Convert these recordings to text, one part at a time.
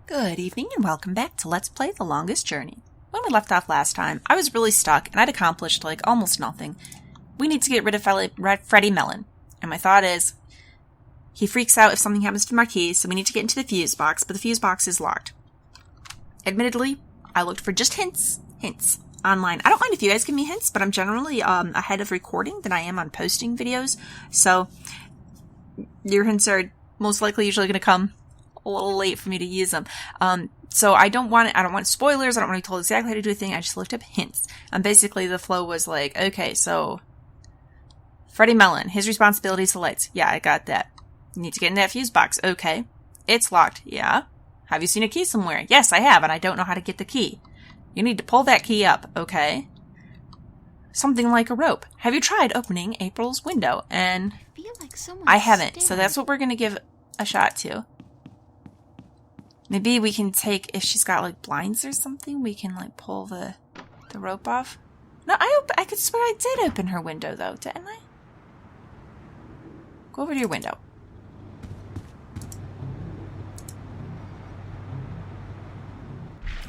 Good evening and welcome back to Let's Play The Longest Journey. When we left off last time, I was really stuck and I'd accomplished almost nothing. We need to get rid of Freddy Melon. And my thought is, he freaks out if something happens to my keys, so we need to get into the fuse box, but the fuse box is locked. Admittedly, I looked for just hints online. I don't mind if you guys give me hints, but I'm generally ahead of recording than I am on posting videos, so your hints are most likely usually going to come a little late for me to use them. So I don't want spoilers. I don't want to be told exactly how to do a thing. I just looked up hints. And basically the flow was like, okay, so Freddy Melon, his responsibility is the lights. Yeah, I got that. You need to get in that fuse box. Okay. It's locked. Yeah. Have you seen a key somewhere? Yes, I have, and I don't know how to get the key. You need to pull that key up. Okay. Something like a rope. Have you tried opening April's window? And I feel like I haven't. So that's what we're going to give a shot to. Maybe we can take, if she's got blinds or something, we can pull the rope off. No, I could swear I did open her window though, didn't I? Go over to your window.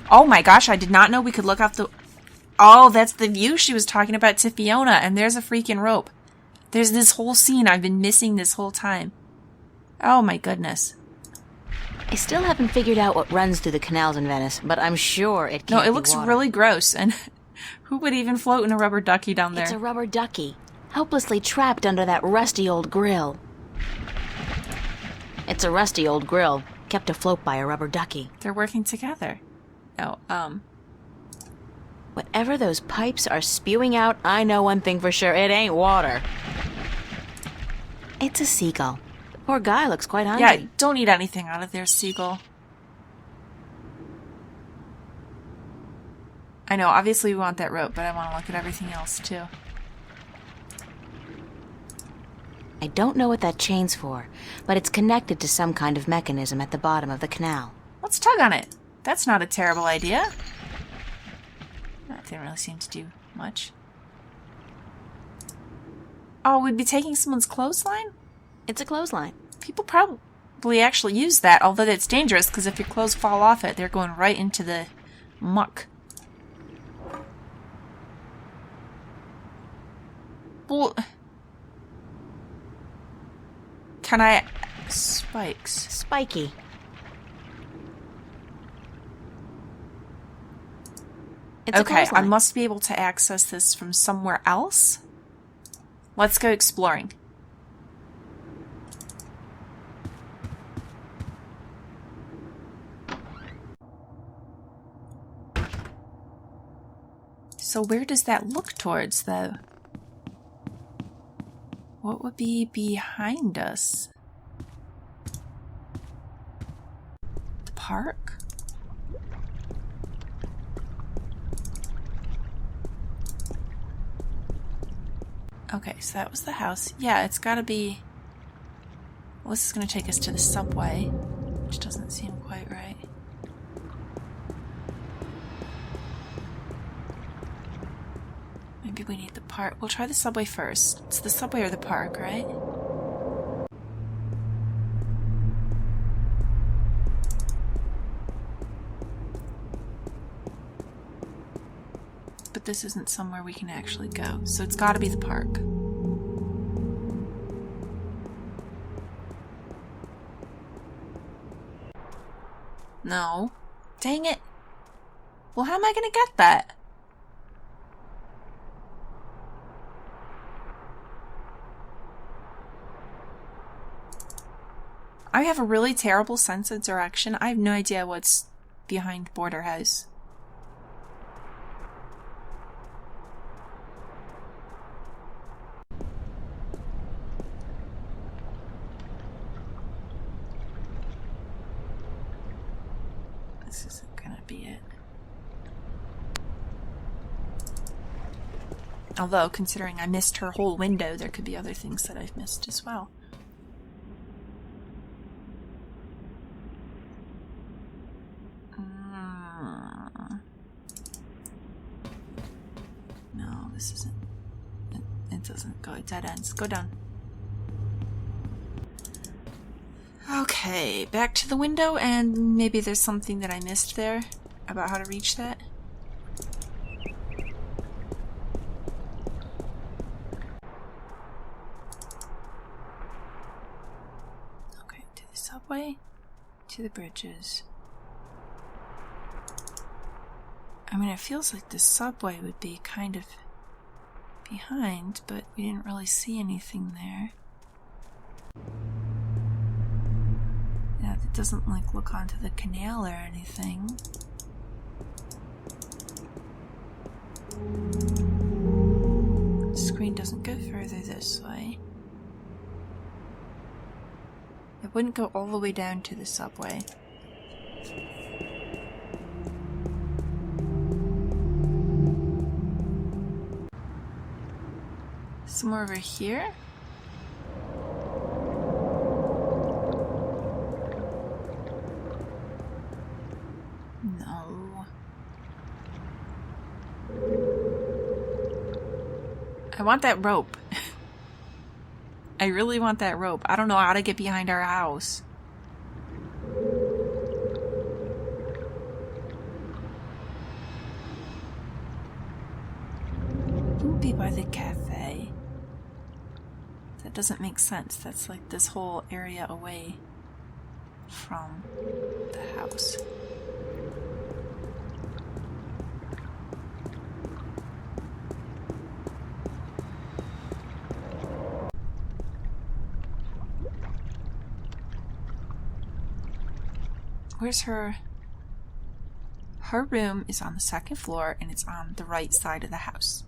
Oh my gosh, I did not know we could look out the... Oh, that's the view she was talking about to Fiona, and there's a freaking rope. There's this whole scene I've been missing this whole time. Oh my goodness. I still haven't figured out what runs through the canals in Venice, but I'm sure it can't No, it be looks water. really gross, and who would even float in a rubber ducky down there? It's a rubber ducky, helplessly trapped under that rusty old grill. It's a rusty old grill, kept afloat by a rubber ducky. They're working together. Oh, Whatever those pipes are spewing out, I know one thing for sure, it ain't water. It's a seagull. The poor guy looks quite hungry. Yeah, don't eat anything out of there, seagull. I know, obviously we want that rope, but I want to look at everything else, too. I don't know what that chain's for, but it's connected to some kind of mechanism at the bottom of the canal. Let's tug on it. That's not a terrible idea. That didn't really seem to do much. Oh, we'd be taking someone's clothesline? It's a clothesline. People probably actually use that, although that's dangerous, because if your clothes fall off it, they're going right into the muck. Well, can I... Spikes. Spiky. It's Okay, I must be able to access this from somewhere else. Let's go exploring. So where does that look towards, though? What would be behind us? The park? Okay, so that was the house. Yeah, it's gotta be... Well, this is gonna take us to the subway, which doesn't seem quite right. Maybe we need the park. We'll try the subway first. It's the subway or the park, right? But this isn't somewhere we can actually go, so it's gotta be the park. No. Dang it. Well, how am I gonna get that? I have a really terrible sense of direction. I have no idea what's behind Border House. This isn't gonna be it. Although, considering I missed her whole window, there could be other things that I've missed as well. No, this isn't... It doesn't go. It dead ends. Go down. Okay, back to the window, and maybe there's something that I missed there about how to reach that. Okay, to the subway, to the bridges. I mean, it feels like the subway would be kind of behind, but we didn't really see anything there. Yeah, it doesn't like look onto the canal or anything. The screen doesn't go further this way. It wouldn't go all the way down to the subway. Somewhere over here? No. I want that rope. I really want that rope. I don't know how to get behind our house. It would be by the cafe. That doesn't make sense. That's like this whole area away from the house. Where's her? Her room is on the second floor and it's on the right side of the house.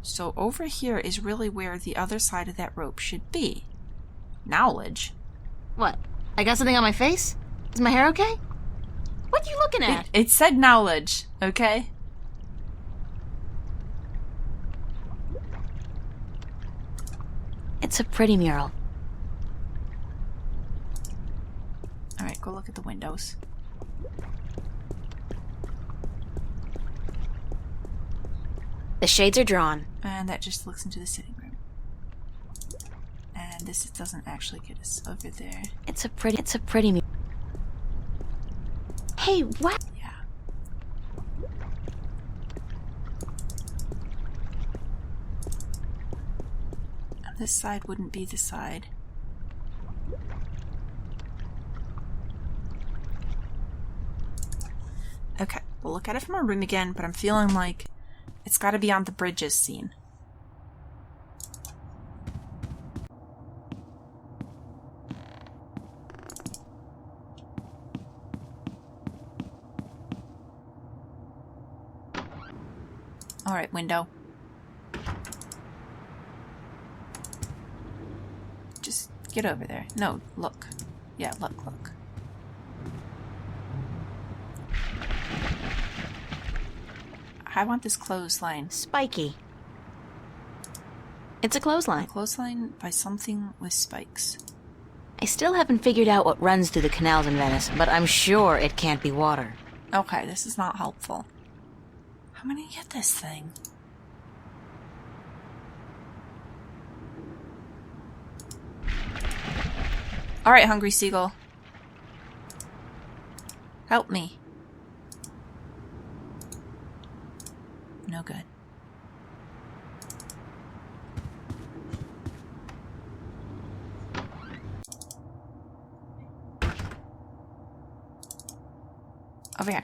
So over here is really where the other side of that rope should be. Knowledge. What? I got something on my face? Is my hair okay? What are you looking at? It said knowledge, okay? It's a pretty mural. Alright, go look at the windows. The shades are drawn. And that just looks into the sitting room. And this doesn't actually get us over there. It's a pretty mural. Hey, what? Yeah. And this side wouldn't be the side. Okay, we'll look at it from our room again, but I'm feeling like it's gotta be on the bridges scene. Alright, window. Just get over there. No, look. Yeah, look. I want this clothesline. Spiky. It's a clothesline. Clothesline by something with spikes. I still haven't figured out what runs through the canals in Venice, but I'm sure it can't be water. Okay, this is not helpful. How am I gonna get this thing? Alright, Hungry Seagull. Help me. No good. Over here.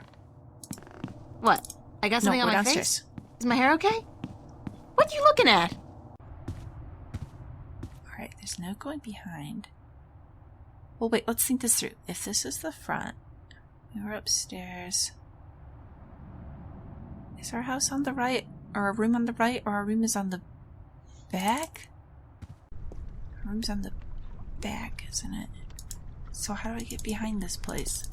What? I got something No, on we're my downstairs. face? Is my hair okay? What are you looking at? Alright, there's no going behind. Well, wait, let's think this through. If this is the front, we were upstairs. Is our house on the right? Or our room on the right? Or our room is on the back? Our room's on the back, isn't it? So how do I get behind this place?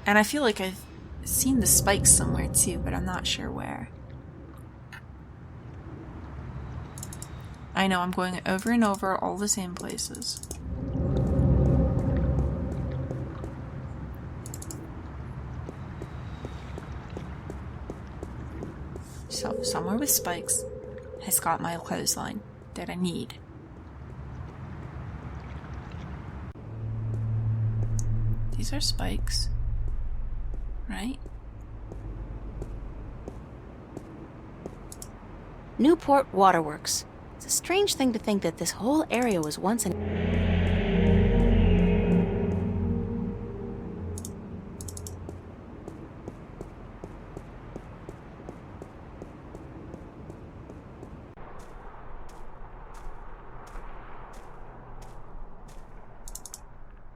And I feel like I've seen the spikes somewhere too, but I'm not sure where. I know I'm going over and over all the same places. So So, somewhere with spikes has got my clothesline that I need. These are spikes, right? Newport Waterworks. It's a strange thing to think that this whole area was once an...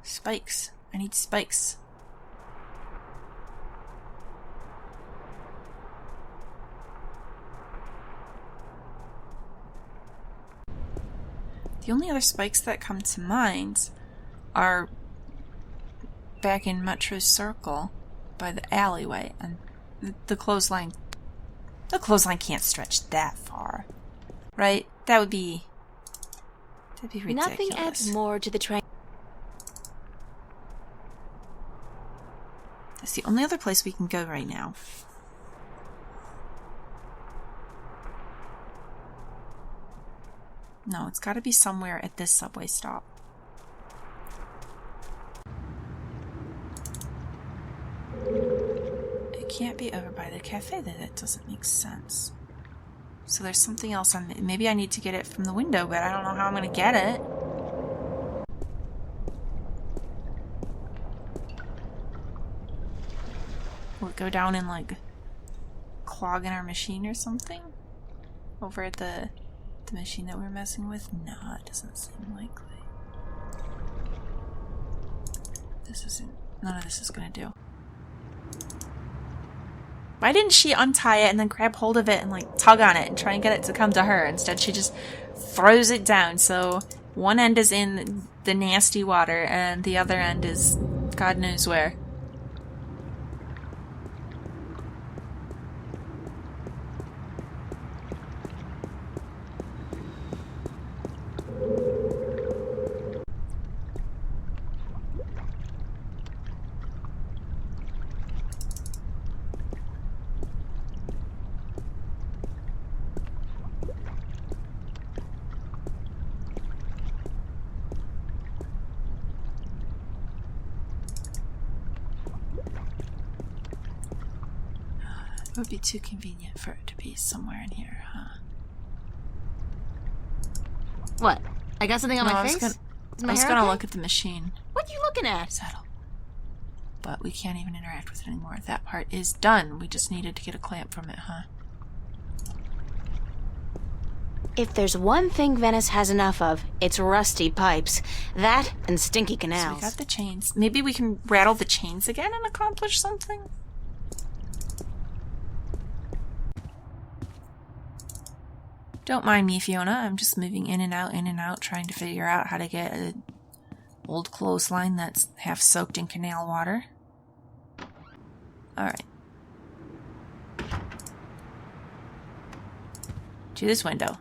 Spikes. I need spikes. The only other spikes that come to mind are back in Metro Circle by the alleyway, and the clothesline. The clothesline can't stretch that far, right? That'd be ridiculous. Nothing adds more to the train. That's the only other place we can go right now. No, it's got to be somewhere at this subway stop. It can't be over by the cafe. That doesn't make sense. So there's something else on. Maybe I need to get it from the window, but I don't know how I'm going to get it. Will it go down and, like, clog in our machine or something? Over at the machine that we're messing with? No, it doesn't seem likely. None of this is gonna do. Why didn't she untie it and then grab hold of it and, like, tug on it and try and get it to come to her? Instead, she just throws it down, so one end is in the nasty water and the other end is God knows where. It would be too convenient for it to be somewhere in here, huh? What? I got something on my face? I was gonna look at the machine. What are you looking at? Settle. But we can't even interact with it anymore. That part is done. We just needed to get a clamp from it, huh? If there's one thing Venice has enough of, it's rusty pipes. That and stinky canals. So we got the chains. Maybe we can rattle the chains again and accomplish something? Don't mind me, Fiona. I'm just moving in and out, trying to figure out how to get an old clothesline that's half soaked in canal water. Alright. To this window.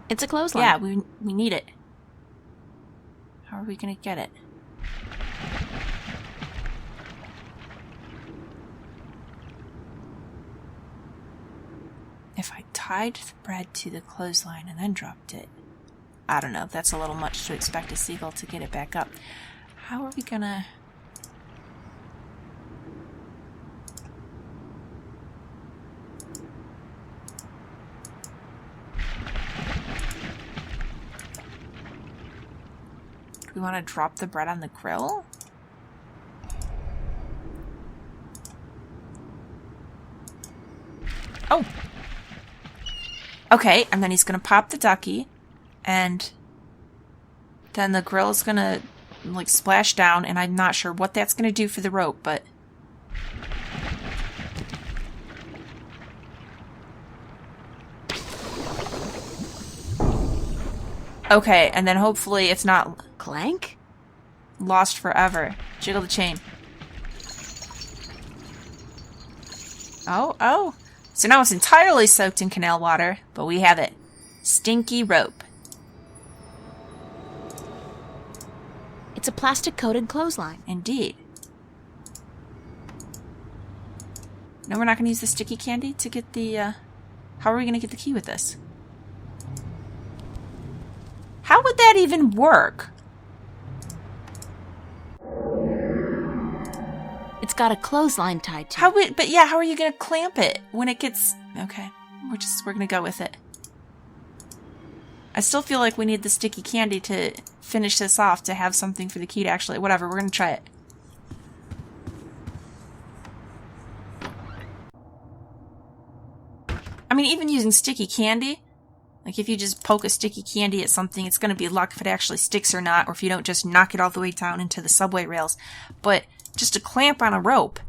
It's a clothesline. Yeah, we need it. How are we gonna get it? If I tied the bread to the clothesline and then dropped it, I don't know, that's a little much to expect a seagull to get it back up. How are we gonna... We want to drop the bread on the grill? Oh! Okay, and then he's gonna pop the ducky, and then the grill is gonna, like, splash down, and I'm not sure what that's gonna do for the rope, but... Okay, and then hopefully it's not... Clank? Lost forever. Jiggle the chain. Oh. So now it's entirely soaked in canal water, but we have it. Stinky rope. It's a plastic-coated clothesline. Indeed. No, we're not going to use the sticky candy to get the, How are we going to get the key with this? How would that even work? It's got a clothesline tied to it. But yeah, how are you going to clamp it when it gets... Okay, we're going to go with it. I still feel like we need the sticky candy to finish this off, to have something for the key to actually... Whatever, we're going to try it. I mean, even using sticky candy, like if you just poke a sticky candy at something, it's going to be luck if it actually sticks or not, or if you don't just knock it all the way down into the subway rails. But just a clamp on a rope.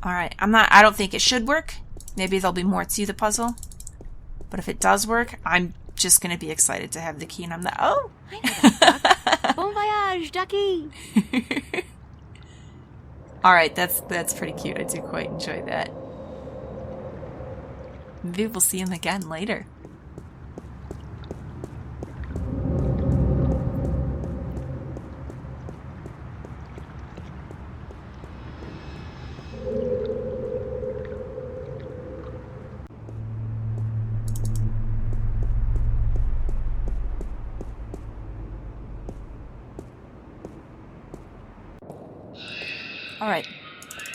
Alright, I don't think it should work. Maybe there'll be more to the puzzle. But if it does work, I'm just going to be excited to have the key, and I'm like, oh! I know that, Duck. Bon voyage, Ducky! Alright, that's pretty cute. I do quite enjoy that. Maybe we'll see him again later. Alright,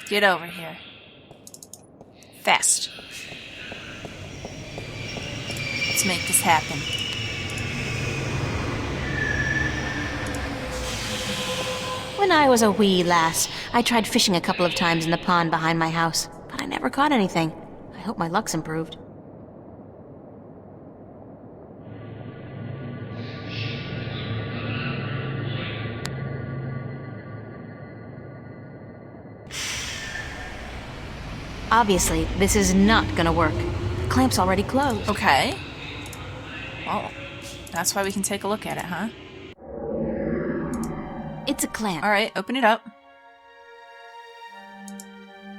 get over here. Fast. Let's make this happen. When I was a wee lass, I tried fishing a couple of times in the pond behind my house, but I never caught anything. I hope my luck's improved. Obviously, this is not gonna work. The clamp's already closed. Okay. Well, that's why we can take a look at it, huh? It's a clamp. Alright, open it up.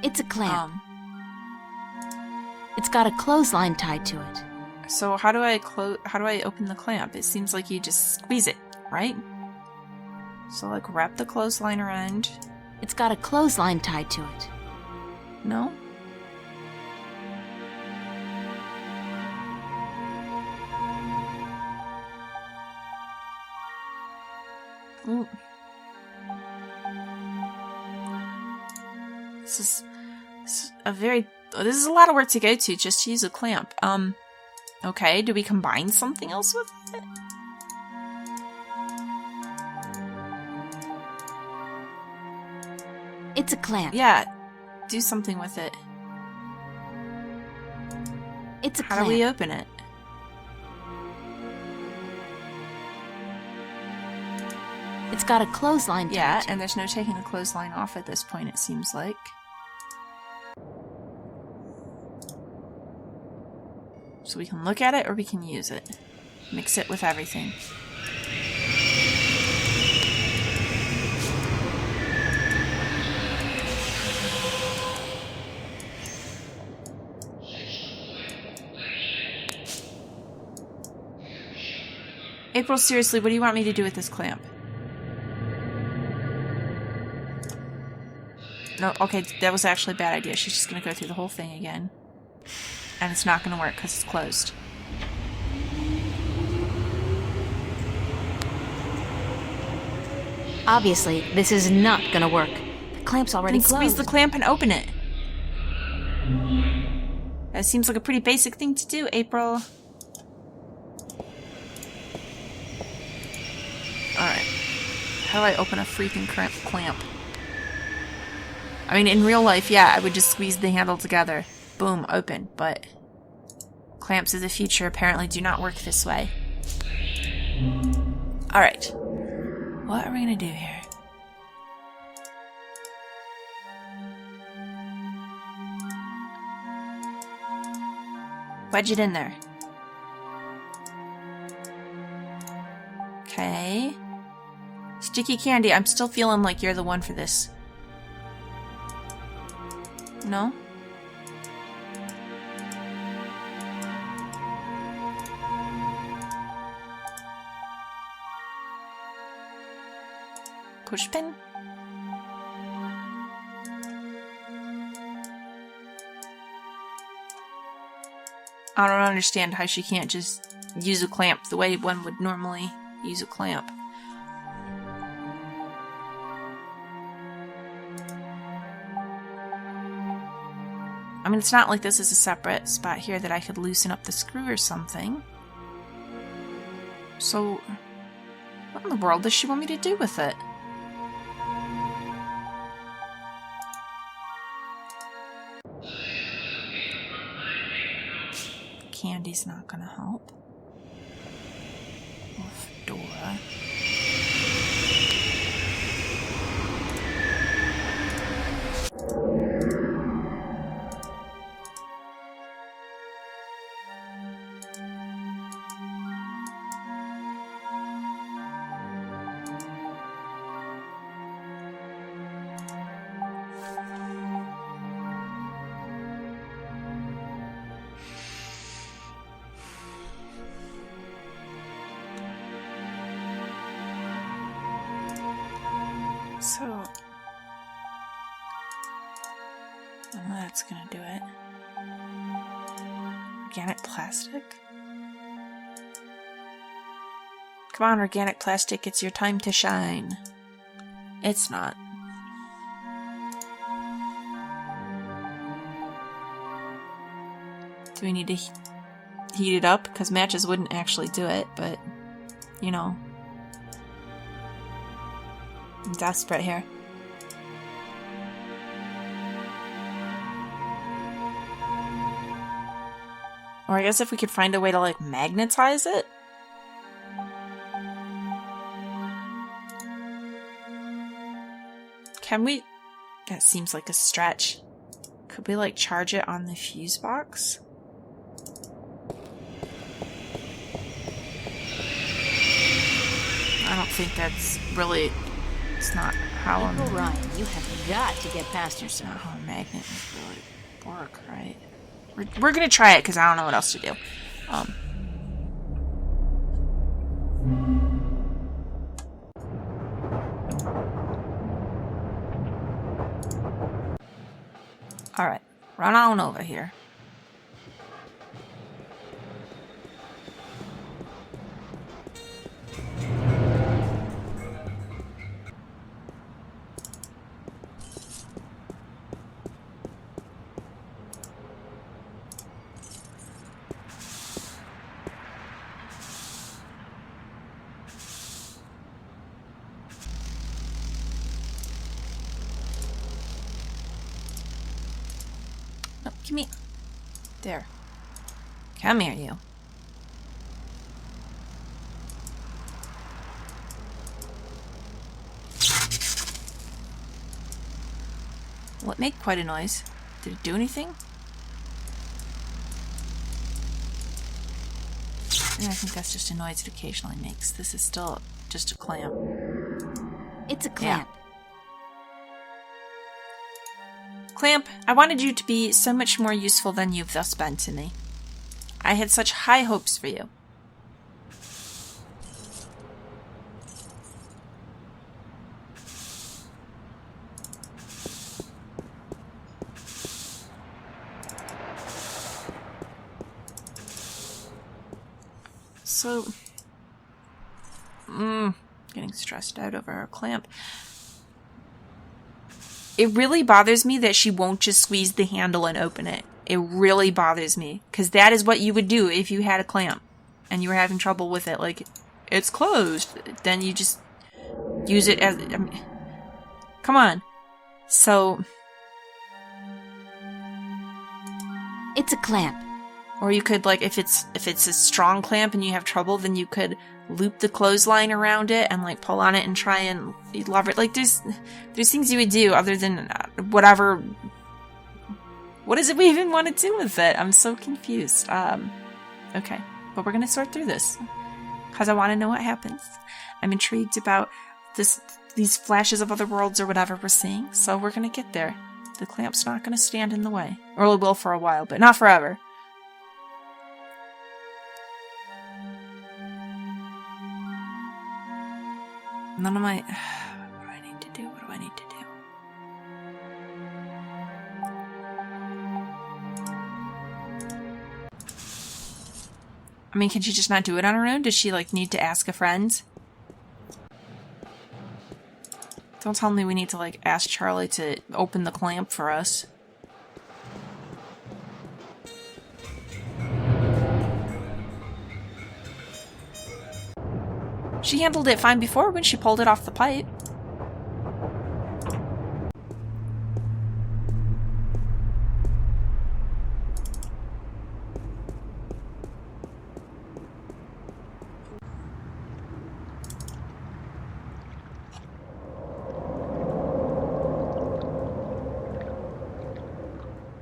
It's a clamp. It's got a clothesline tied to it. So how do I open the clamp? It seems like you just squeeze it, right? So like wrap the clothesline around. It's got a clothesline tied to it. No? Ooh. This is a lot of work to go to just to use a clamp. Okay, do we combine something else with it? It's a clamp. Yeah, do something with it. It's a How clamp. do we open it? It's got a clothesline tied Yeah, to it. and there's no taking the clothesline off at this point, it seems like. So we can look at it or we can use it. Mix it with everything. April, seriously, what do you want me to do with this clamp? No, okay, that was actually a bad idea. She's just going to go through the whole thing again. And it's not going to work because it's closed. Obviously, this is not gonna work. The clamp's already Then closed. squeeze the clamp and open it. That seems like a pretty basic thing to do, April. Alright. How do I open a freaking clamp? I mean, in real life, yeah, I would just squeeze the handle together. Boom, open. But clamps of the future apparently do not work this way. Alright. What are we gonna do here? Wedge it in there. Okay. Sticky candy, I'm still feeling like you're the one for this. No? Push pin? I don't understand how she can't just use a clamp the way one would normally use a clamp. I mean, it's not like this is a separate spot here that I could loosen up the screw or something. So, what in the world does she want me to do with it? Candy's not gonna help. Oof, Dora. So, that's gonna do it. Organic plastic? Come on, organic plastic, it's your time to shine. It's not. Do we need to heat it up? Because matches wouldn't actually do it, but, you know. I'm desperate here. Or I guess if we could find a way to, like, magnetize it? Can we... That seems like a stretch. Could we, like, charge it on the fuse box? I don't think that's really... It's not how April Ryan, you have got to get past It's yourself. not how a magnet would really work, right? We're gonna try it because I don't know what else to do. Alright, run on over here. No, give me... There. Come here, you. Well, it made quite a noise. Did it do anything? Yeah, I think that's just a noise it occasionally makes. This is still just a clamp. It's a clamp. Clamp, I wanted you to be so much more useful than you've thus been to me. I had such high hopes for you. So, getting stressed out over our clamp. It really bothers me that she won't just squeeze the handle and open it. It really bothers me. Because that is what you would do if you had a clamp. And you were having trouble with it. Like, it's closed. Then you just use it as... I mean, come on. So... It's a clamp. Or you could, like, if it's a strong clamp and you have trouble, then you could loop the clothesline around it and, like, pull on it and try and lever it. Like, there's things you would do other than whatever. What is it we even want to do with it? I'm so confused. Okay. But we're going to sort through this. Because I want to know what happens. I'm intrigued about these flashes of other worlds or whatever we're seeing. So we're going to get there. The clamp's not going to stand in the way. Or it will for a while, but not forever. None of my... What do I I need to do? I mean, can she just not do it on her own? Does she, like, need to ask a friend? Don't tell me we need to, like, ask Charlie to open the clamp for us. She handled it fine before when she pulled it off the pipe.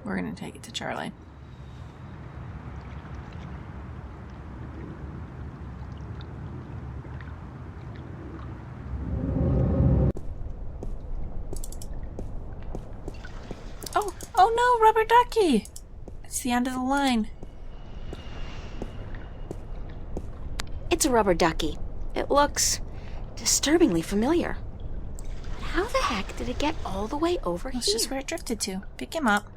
We're gonna take it to Charlie. Oh no, rubber ducky! It's the end of the line. It's a rubber ducky. It looks disturbingly familiar. But how the heck did it get all the way over here? That's just where it drifted to. Pick him up.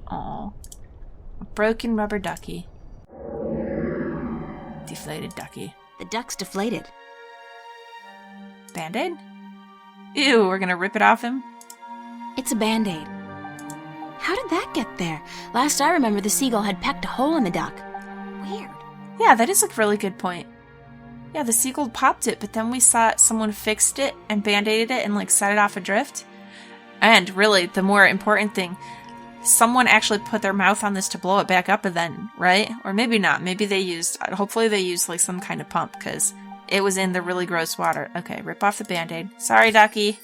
Aw. A broken rubber ducky. Deflated ducky. The duck's deflated. Band-Aid? Ew, we're gonna rip it off him? It's a Band-Aid. How did that get there? Last I remember, the seagull had pecked a hole in the duck. Weird. Yeah, that is a really good point. Yeah, the seagull popped it, but then we saw someone fixed it and Band-Aided it and, like, set it off adrift. And really, the more important thing, someone actually put their mouth on this to blow it back up then, right? Or maybe not. Maybe they used, hopefully they used, like, some kind of pump, because it was in the really gross water. Okay, rip off the Band-Aid. Sorry, ducky.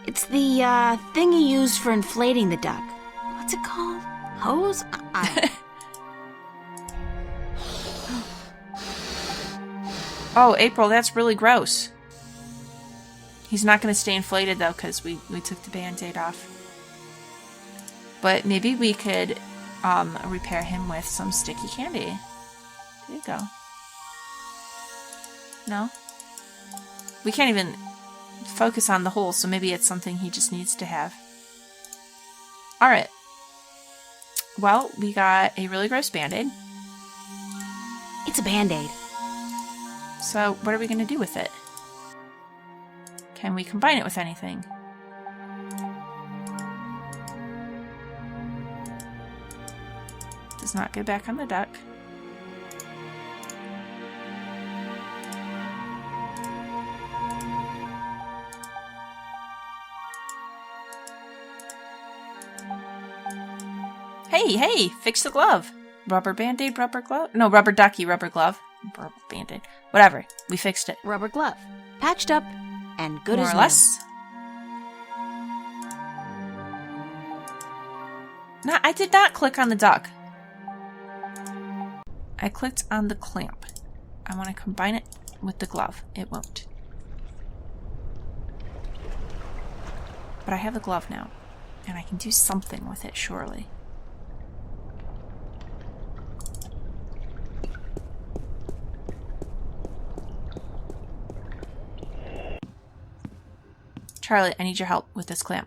It's the, thing you use for inflating the duck. What's it called? Hose? Oh, April, that's really gross. He's not going to stay inflated, though, because we took the Band-Aid off. But maybe we could repair him with some sticky candy. There you go. No? We can't even focus on the hole, so maybe it's something he just needs to have. Alright. Well, we got a really gross Band-Aid. It's a Band-Aid. So, what are we going to do with it? Can we combine it with anything? Does not go back on the duck. Hey, fix the glove. Rubber Band-Aid, rubber glove? No, rubber ducky, rubber glove. Rubber Band-Aid. Whatever. We fixed it. Rubber glove. Patched up and good as new. More or less. No, I did not click on the duck. I clicked on the clamp. I want to combine it with the glove. It won't. But I have the glove now, and I can do something with it, surely. Charlie, I need your help with this clamp.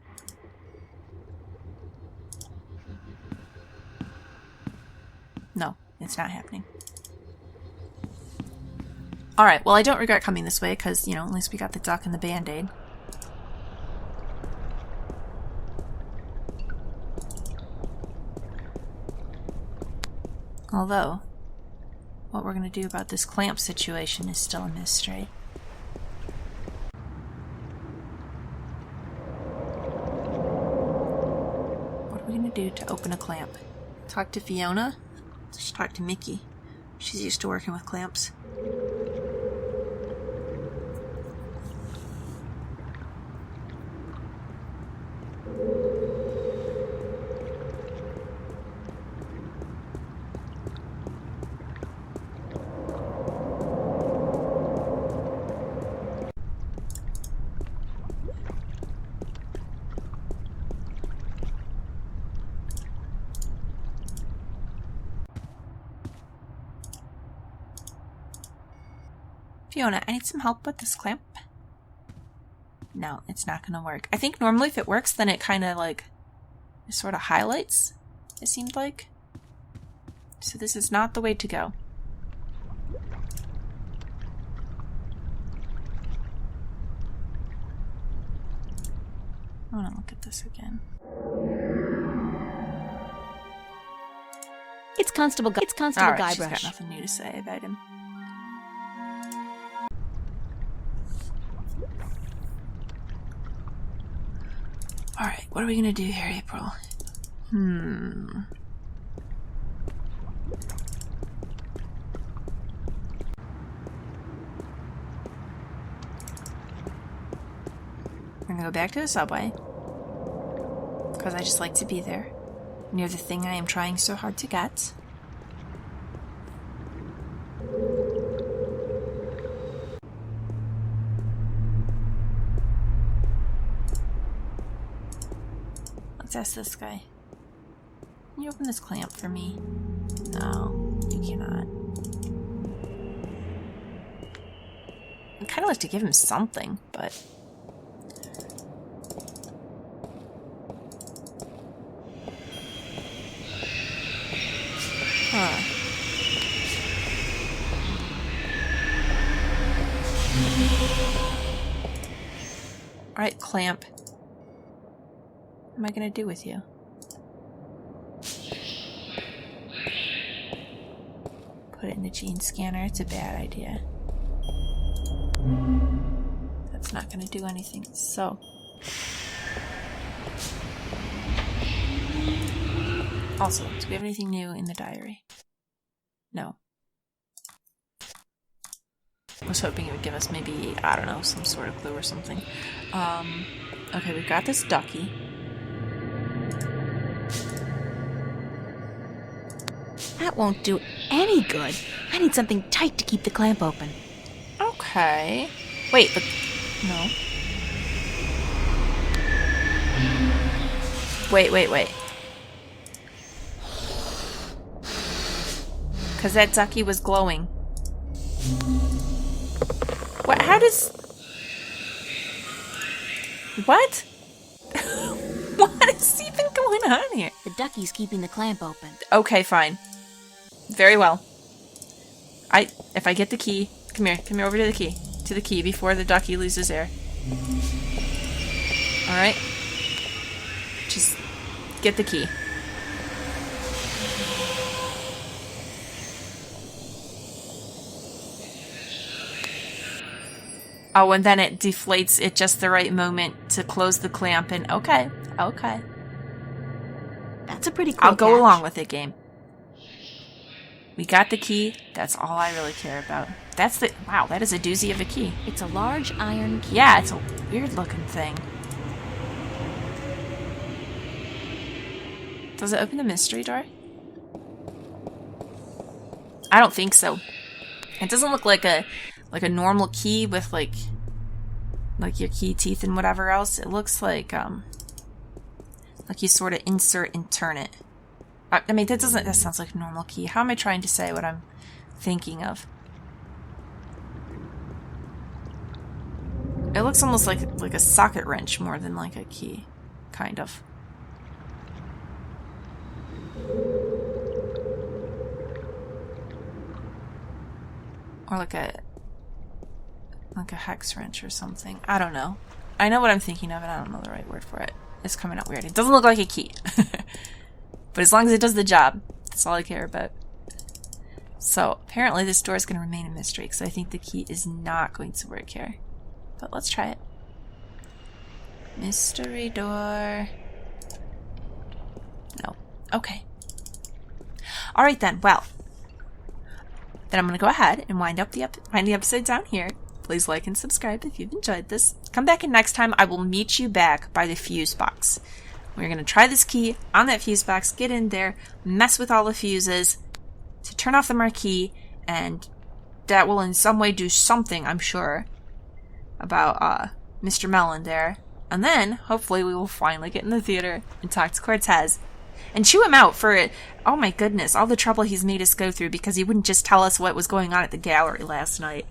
No, it's not happening. Alright, well, I don't regret coming this way because, you know, at least we got the duck and the Band-Aid. Although, what we're going to do about this clamp situation is still a mystery. What are we going to do to open a clamp? Talk to Fiona? Let's talk to Mickey. She's used to working with clamps. Fiona, I need some help with this clamp. No, it's not going to work. I think normally if it works, then it kind of like sort of highlights, it seemed like. So this is not the way to go. I want to look at this again. It's Constable All right, Guybrush. she's got nothing new to say about him. Alright, what are we gonna do here, April? I'm gonna go back to the subway. Because I just like to be there. Near the thing I am trying so hard to get. Let's ask this guy. Can you open this clamp for me? No, you cannot. I'd kind of like to give him something, but... Alright, clamp. What am I gonna do with you? Put it in the gene scanner. It's a bad idea. That's not gonna do anything. So. Also, do we have anything new in the diary? No. I was hoping it would give us maybe, I don't know, some sort of clue or something. Okay, we've got this ducky. That won't do any good. I need something tight to keep the clamp open. Okay. Wait, but... No. Wait. Because that ducky was glowing. What? How does... What? What is even going on here? The ducky's keeping the clamp open. Okay, fine. Very well. If I get the key... Come here over to the key. To the key before the ducky loses air. Alright? Just get the key. Oh, and then it deflates at just the right moment to close the clamp and... Okay. That's a pretty cool I'll go catch. along with it, game. We got the key. That's all I really care about. That's the... Wow, that is a doozy of a key. It's a large iron key. Yeah, it's a weird-looking thing. Does it open the mystery door? I don't think so. It doesn't look like a normal key with like your key teeth and whatever else. It looks like you sort of insert and turn it. I mean, that sounds like a normal key. How am I trying to say what I'm thinking of? It looks almost like a socket wrench more than like a key, kind of. Or like a hex wrench or something. I don't know. I know what I'm thinking of, and I don't know the right word for it. It's coming out weird. It doesn't look like a key. But as long as it does the job, that's all I care about. So, apparently this door is going to remain a mystery, because I think the key is not going to work here. But let's try it. Mystery door. No. Okay. Alright then, well. Then I'm going to go ahead and wind the episode down here. Please like and subscribe if you've enjoyed this. Come back, and next time I will meet you back by the fuse box. We're going to try this key on that fuse box, get in there, mess with all the fuses to turn off the marquee, and that will in some way do something, I'm sure, about Mr. Mellon there. And then, hopefully, we will finally get in the theater and talk to Cortez and chew him out for, oh my goodness, all the trouble he's made us go through because he wouldn't just tell us what was going on at the gallery last night.